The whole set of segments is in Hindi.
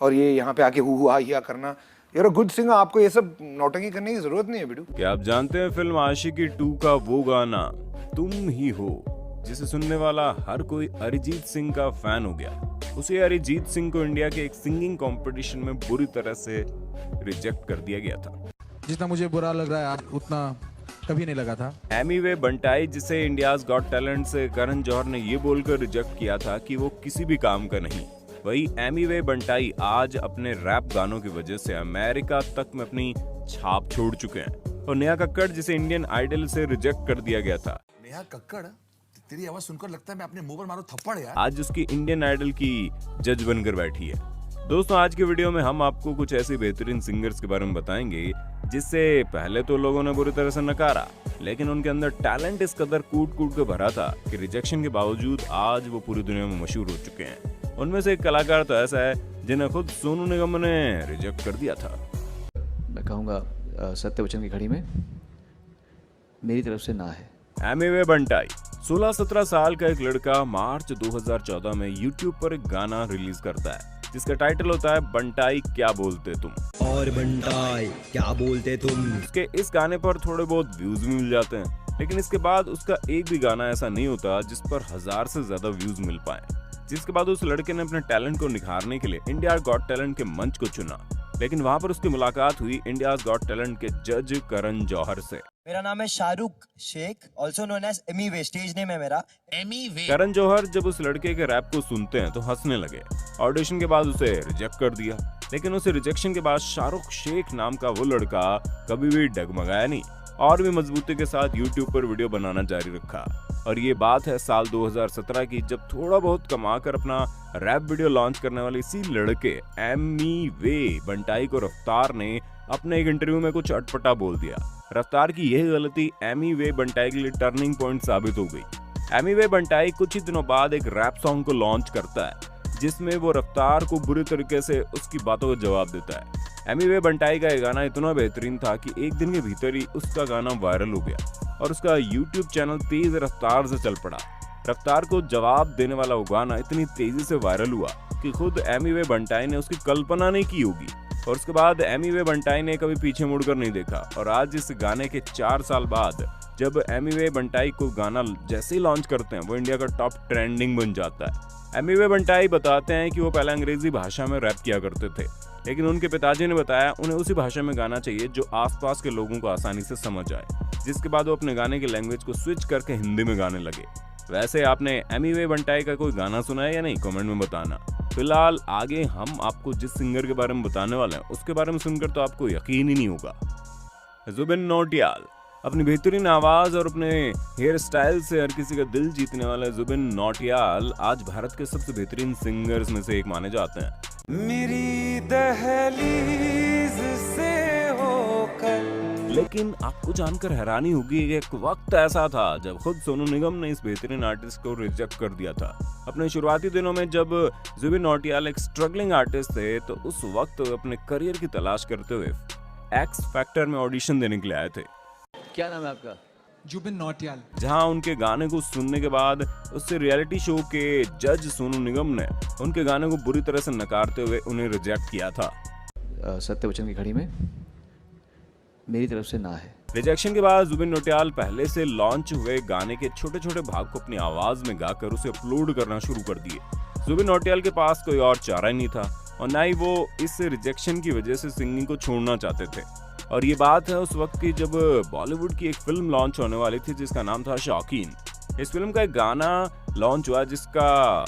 और ये यहाँ पे आके हु हा हिया करना, यार गुड सिंगर, आपको ये सब नौटंकी करने की जरूरत नहीं है बिडू। क्या आप जानते हैं फिल्म आशिकी 2 का वो गाना तुम ही हो, जिसे सुनने वाला हर कोई अरिजीत सिंह का फैन हो गया। उसे अरिजीत सिंह को इंडिया के एक सिंगिंग कंपटीशन में बुरी तरह से रिजेक्ट कर दिया गया था। जितना मुझे बुरा लग रहा है आज उतना कभी नहीं लगा था। एमी वे बंटाई, जिसे इंडियाज गॉट टैलेंट से करण जौहर ने ये बोलकर रिजेक्ट किया था कि वो किसी भी काम का नहीं, वही एमी वे बंटाई आज अपने रैप गानों की वजह से अमेरिका तक में अपनी छाप छोड़ चुके हैं। और नेहा कक्कड़, जिसे इंडियन आइडल से रिजेक्ट कर दिया गया था, नेहा कक्कड़, तेरी आवाज सुनकर लगता है मैं अपने मुंह पर मारूं थप्पड़ यार। आज उसकी इंडियन आइडल की जज बनकर बैठी है। दोस्तों, आज के वीडियो में हम आपको कुछ ऐसी बेहतरीन सिंगर्स के बारे में बताएंगे जिससे पहले तो लोगों ने बुरी तरह से नकारा, लेकिन उनके अंदर टैलेंट इस कदर कूट कूट के भरा था कि रिजेक्शन के बावजूद आज वो पूरी दुनिया में मशहूर हो चुके हैं। उनमें से एक कलाकार तो ऐसा है जिन्हें खुद सोनू निगम ने रिजेक्ट कर दिया था। मैं कहूँगा सत्य वचन की घड़ी में मेरी तरफ से ना है। एमी वे बंटाई 16-17 साल का एक लड़का मार्च 2014 में YouTube पर एक गाना रिलीज करता है जिसका टाइटल होता है बंटाई क्या बोलते तुम। और बंटाई क्या बोलते तुम। उसके इस गाने पर थोड़े बहुत व्यूज भी मिल जाते हैं, लेकिन इसके बाद उसका एक भी गाना ऐसा नहीं होता जिस पर 1000 से ज्यादा व्यूज मिल पाए। जिसके बाद उस लड़के ने अपने टैलेंट को निखारने के लिए इंडिया गॉट टैलेंट के मंच को चुना, लेकिन वहां पर उसकी मुलाकात हुई इंडिया गॉट टैलेंट के जज करण जौहर से। मेरा नाम है Shahrukh Shaikh, also known as Emiway, stage name है मेरा एमी वे। करण जौहर जब उस लड़के के रैप को सुनते हैं तो हंसने लगे। ऑडिशन के बाद उसे रिजेक्ट कर दिया, लेकिन उसे रिजेक्शन के बाद शाहरुख शेख नाम का वो लड़का कभी भी डगमगाया नहीं और भी मजबूती के साथ YouTube पर वीडियो बनाना जारी रखा। और ये बात है साल 2017 की, जब थोड़ा बहुत कमाकर अपना रैप वीडियो लॉन्च करने वाले इसी लड़के एमी वे बंटाई को रफ्तार ने अपने एक इंटरव्यू में कुछ अटपटा बोल दिया। रफ्तार की यही गलती एमी वे बंटाई के लिए टर्निंग पॉइंट साबित हो गई। एमी वे बंटाई कुछ ही दिनों बाद एक रैप सॉन्ग को लॉन्च करता है जिसमें वो रफ्तार को बुरी तरीके से उसकी बातों का जवाब देता है। एमी वे बंटाई का ये गाना इतना बेहतरीन था कि एक दिन के भीतर ही उसका गाना वायरल हो गया और उसका YouTube चैनल तेज रफ्तार से चल पड़ा। रफ्तार को जवाब देने वाला वो गाना इतनी तेजी से वायरल हुआ कि खुद एमी वे बंटाई ने उसकी कल्पना नहीं की होगी। और उसके बाद एमी वे बंटाई ने कभी पीछे मुड़कर नहीं देखा और आज इस गाने के 4 साल बाद जब एमी वे बंटाई को गाना जैसे ही लॉन्च करते हैं वो इंडिया का टॉप ट्रेंडिंग बन जाता है। एमी वे बंटाई बताते हैं कि वो पहले अंग्रेजी भाषा में रैप किया करते थे, लेकिन उनके पिताजी ने बताया उन्हें उसी भाषा में गाना चाहिए जो आसपास के लोगों को आसानी से समझ आए, जिसके बाद वो अपने गाने की लैंग्वेज को स्विच करके हिंदी में गाने लगे। वैसे आपने एमी वे बंटाई का कोई गाना सुना है या नहीं, कमेंट में बताना। फिलहाल आगे हम आपको जिस सिंगर के बारे में बताने वाले हैं उसके बारे में सुनकर तो आपको यकीन ही नहीं होगा। जुबिन नौटियाल अपनी बेहतरीन आवाज और अपने हेयर स्टाइल से हर किसी का दिल जीतने वाले जुबिन नौटियाल आज भारत के सबसे बेहतरीन सिंगर्स में से एक माने जाते हैं। मेरी दहलीज से होकर। लेकिन आपको जानकर हैरानी होगी कि एक वक्त ऐसा था जब खुद सोनू निगम ने इस बेहतरीन आर्टिस्ट को रिजेक्ट कर दिया था। अपने शुरुआती दिनों में जब जुबिन नौटियाल एक स्ट्रगलिंग आर्टिस्ट थे तो उस वक्त अपने करियर की तलाश करते हुए एक्स फैक्टर में ऑडिशन देने के लिए आए थे। क्या नाम है आपका? जुबिन नौटियाल। जहां उनके गाने को सुनने के बाद उससे रियलिटी शो के जज सोनू निगम ने उनके गाने को बुरी तरह से नकारते हुए उन्हें रिजेक्ट किया था। सत्य वचन की घड़ी में मेरी तरफ से ना है। रिजेक्शन के बाद जुबिन नौटियाल पहले से लॉन्च हुए गाने के छोटे छोटे भाग को अपनी आवाज में गाकर उसे अपलोड करना शुरू कर दिए। जुबिन नौटियाल के पास कोई और चारा ही नहीं था और ना ही वो इस रिजेक्शन की वजह से सिंगिंग को छोड़ना चाहते थे। और ये बात है उस वक्त की जब बॉलीवुड की एक फिल्म लॉन्च होने वाली थी जिसका नाम था शौकीन। इस फिल्म का एक गाना लॉन्च हुआ जिसका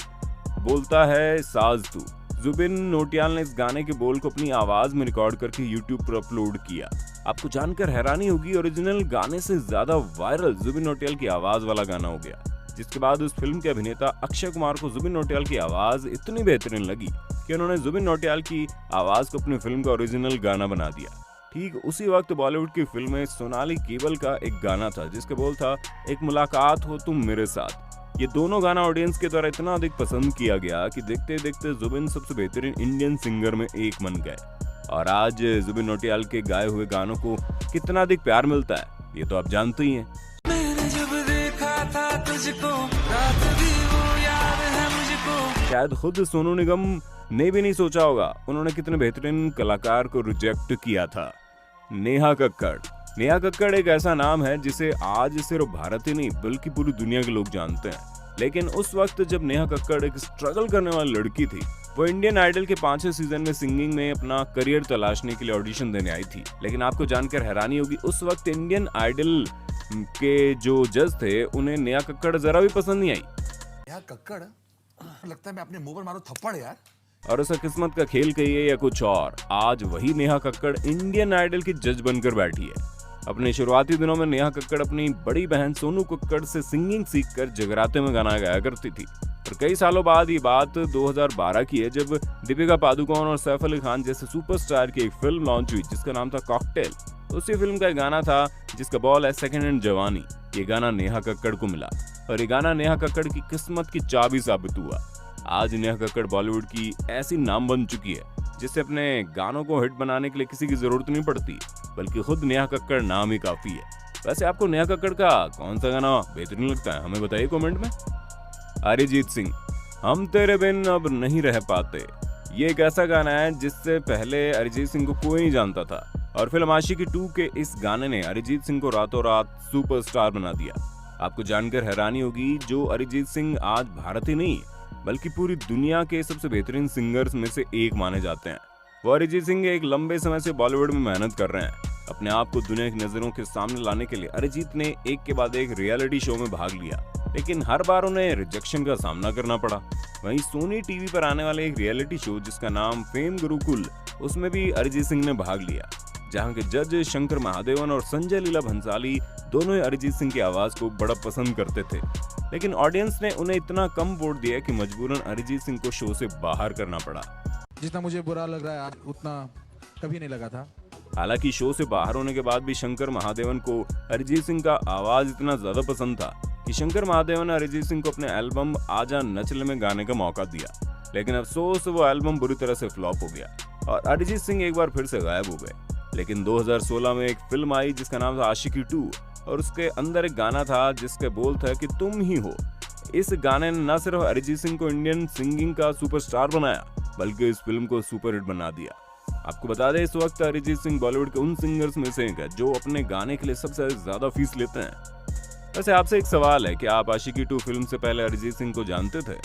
बोलता है साज तू। जुबिन नौटियाल ने इस गाने के बोल को अपनी आवाज में रिकॉर्ड करके YouTube पर अपलोड किया। आपको जानकर हैरानी होगी, ओरिजिनल गाने से ज्यादा वायरल जुबिन नौटियाल की आवाज वाला गाना हो गया, जिसके बाद उस फिल्म के अभिनेता अक्षय कुमार को जुबिन नौटियाल की आवाज इतनी बेहतरीन लगी कि उन्होंने जुबिन नौटियाल की आवाज को अपनी फिल्म का ओरिजिनल गाना बना दिया। ठीक उसी वक्त बॉलीवुड की फिल्म में सोनाली केवल का एक गाना था जिसके बोल था एक मुलाकात हो तुम मेरे साथ। ये दोनों गाना ऑडियंस के द्वारा इतना अधिक पसंद किया गया कि देखते देखते जुबिन सबसे बेहतरीन इंडियन सिंगर में एक बन गए। और आज जुबिन नौटियाल के गाए हुए गानों को कितना अधिक प्यार मिलता है ये तो आप जानते ही हैं। मैंने जब देखा था तुझको, रात भी वो याद है मुझको। शायद खुद सोनू निगम ने भी नहीं सोचा होगा उन्होंने कितने बेहतरीन कलाकार को रिजेक्ट किया था। नेहा कक्कड़। नेहा कक्कड़ एक ऐसा नाम है जिसे आज सिर्फ भारत ही नहीं बल्कि पूरी दुनिया के लोग जानते हैं। लेकिन उस वक्त जब नेहा कक्कड़ एक स्ट्रगल करने वाली लड़की थी, वो इंडियन आइडल के 5वें सीजन में सिंगिंग में अपना करियर तलाशने के लिए ऑडिशन देने आई थी। लेकिन आपको जानकर हैरानी होगी, उस वक्त इंडियन आइडल के जो जज थे उन्हें नेहा कक्कड़ जरा भी पसंद नहीं आई। यार कक्कड़, लगता है मैं अपने मुंह पर मारो थप्पड़ यार। और ऐसा किस्मत का खेल कहिए या कुछ और, आज वही नेहा कक्कड़ इंडियन आइडल की जज बनकर बैठी है। अपने शुरुआती दिनों में नेहा कक्कड़ अपनी बड़ी बहन सोनू कक्कड़ से सिंगिंग सीखकर जगराते में गाना गाया करती थी। और कई सालों बाद ये बात 2012 की है, जब दीपिका पादुकोण और सैफ अली खान जैसे सुपरस्टार की एक फिल्म लॉन्च हुई जिसका नाम था कॉकटेल। उसी फिल्म का गाना था जिसका बॉल है सेकंड हैंड जवानी। ये गाना नेहा कक्कड़ को मिला और ये गाना नेहा कक्कड़ की किस्मत की चाबी साबित हुआ। आज नेहा कक्कड़ बॉलीवुड की ऐसी नाम बन चुकी है जिससे अपने गानों को हिट बनाने के लिए किसी की जरूरत नहीं पड़ती, बल्कि खुद नेहा कक्कड़ नाम ही काफी है। वैसे आपको नेहा कक्कड़ का कौन सा गाना बेहतरीन लगता है, हमें बताइए कमेंट में। अरिजीत सिंह, हम तेरे बिन अब नहीं रह पाते। ये एक ऐसा गाना है जिससे पहले अरिजीत सिंह को कोई नहीं जानता था और फिल्म आशिकी 2 के इस गाने ने अरिजीत सिंह को रातों रात सुपरस्टार बना दिया। आपको जानकर हैरानी होगी, जो अरिजीत सिंह आज भारत ही नहीं बल्कि पूरी दुनिया के सबसे बेहतरीन सिंगर्स में से एक माने जाते हैं। वो अरिजीत सिंह एक लंबे समय से बॉलीवुड में मेहनत कर रहे हैं। अपने आप को दुनिया की नजरों के सामने लाने के लिए अरिजीत ने एक के बाद एक रियलिटी शो में भाग लिया, लेकिन हर बार उन्हें रिजेक्शन का सामना करना पड़ा। वहीं सोनी टीवी पर आने वाले एक रियलिटी शो जिसका नाम फेम गुरुकुल, उसमें भी अरिजीत सिंह ने भाग लिया, जहां के जज शंकर महादेवन और संजय लीला भंसाली दोनों ही अरिजीत सिंह की आवाज को बड़ा पसंद करते थे। लेकिन ऑडियंस ने उन्हें इतना कम वोट दिया कि मजबूरन अरिजीत सिंह को शो से बाहर करना पड़ा। जितना मुझे बुरा लग रहा है आज उतना कभी नहीं लगा था। हालांकि शो से बाहर होने के बाद भी शंकर महादेवन को अरिजीत सिंह का आवाज इतना ज्यादा पसंद था कि शंकर महादेवन ने अरिजीत सिंह को अपने एल्बम आजा नच ले में गाने का मौका दिया। लेकिन अफसोस वो एल्बम बुरी तरह से फ्लॉप हो गया और अरिजीत सिंह एक बार फिर से गायब हो गए। लेकिन 2016 में एक फिल्म आई जिसका नाम था आशिकी 2 और उसके अंदर एक गाना था जिसके बोल था कि तुम ही हो। इस गाने ने न सिर्फ अरिजीत सिंह को इंडियन सिंगिंग का सुपरस्टार बनाया बल्कि इस फिल्म को सुपरहिट बना दिया। आपको बता दें, इस वक्त अरिजीत सिंह बॉलीवुड के उन सिंगर्स में से एक है जो अपने गाने के लिए सबसे ज्यादा फीस लेते हैं। वैसे आपसे एक सवाल है कि आप आशिकी 2 फिल्म से पहले अरिजीत सिंह को जानते थे?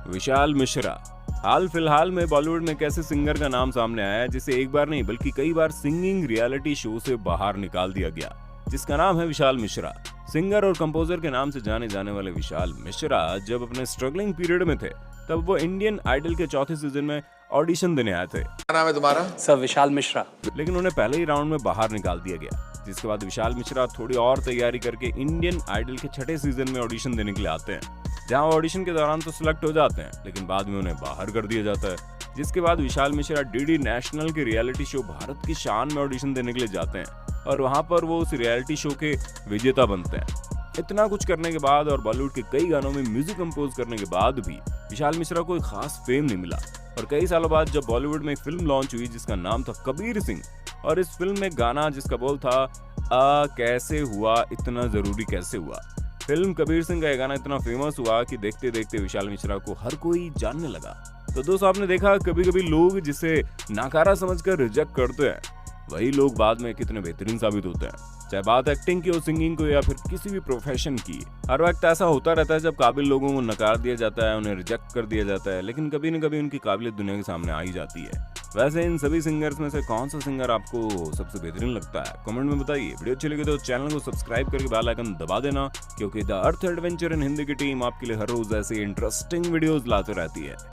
विशाल मिश्रा। हाल फिलहाल में बॉलीवुड में कैसे सिंगर का नाम सामने आया है जिसे एक बार नहीं बल्कि कई बार सिंगिंग रियलिटी शो से बाहर निकाल दिया गया, जिसका नाम है विशाल मिश्रा। सिंगर और कंपोजर के नाम से जाने जाने वाले विशाल मिश्रा जब अपने स्ट्रगलिंग पीरियड में थे तब वो इंडियन आइडल के 4थे सीजन में ऑडिशन देने आए थे। क्या नाम है तुम्हारा? सर विशाल मिश्रा। लेकिन उन्हें पहले ही राउंड में बाहर निकाल दिया गया, जिसके बाद विशाल मिश्रा थोड़ी और तैयारी करके इंडियन आइडल के 6ठे सीजन में ऑडिशन देने के लिए आते हैं, जहां ऑडिशन के दौरान तो सिलेक्ट हो जाते हैं लेकिन बाद में उन्हें बाहर कर दिया जाता है। जिसके बाद विशाल मिश्रा डीडी नेशनल के रियलिटी शो भारत की शान में ऑडिशन देने के लिए जाते हैं और वहां पर वो उस रियलिटी शो के विजेता बनते हैं। इतना कुछ करने के बाद और बॉलीवुड के कई गानों में म्यूजिक कंपोज करने के बाद भी विशाल मिश्रा को खास फेम नहीं मिला और कई सालों बाद जब बॉलीवुड में एक फिल्म लॉन्च हुई जिसका नाम था कबीर सिंह और इस फिल्म में गाना जिसका बोल था आ कैसे हुआ इतना जरूरी कैसे हुआ, फिल्म कबीर सिंह का यह गाना इतना फेमस हुआ कि देखते देखते विशाल मिश्रा को हर कोई जानने लगा। तो दोस्तों, आपने देखा कभी कभी लोग जिसे नाकारा समझकर रिजेक्ट करते हैं वही लोग बाद में कितने बेहतरीन साबित होते हैं, चाहे बात एक्टिंग की हो, सिंगिंग को, या फिर किसी भी प्रोफेशन की। हर वक्त ऐसा होता रहता है जब काबिल लोगों को नकार दिया जाता है, उन्हें रिजेक्ट कर दिया जाता है, लेकिन कभी न कभी उनकी काबिलियत दुनिया के सामने आ ही जाती है। वैसे इन सभी सिंगर्स में से कौन सा सिंगर आपको सबसे बेहतरीन लगता है, कमेंट में बताइए। वीडियो अच्छी लगी तो चैनल को सब्सक्राइब करके बेल आइकन दबा देना, क्योंकि the earth adventure in Hindi की टीम आपके लिए हर रोज ऐसे इंटरेस्टिंग वीडियोस लाते रहती है।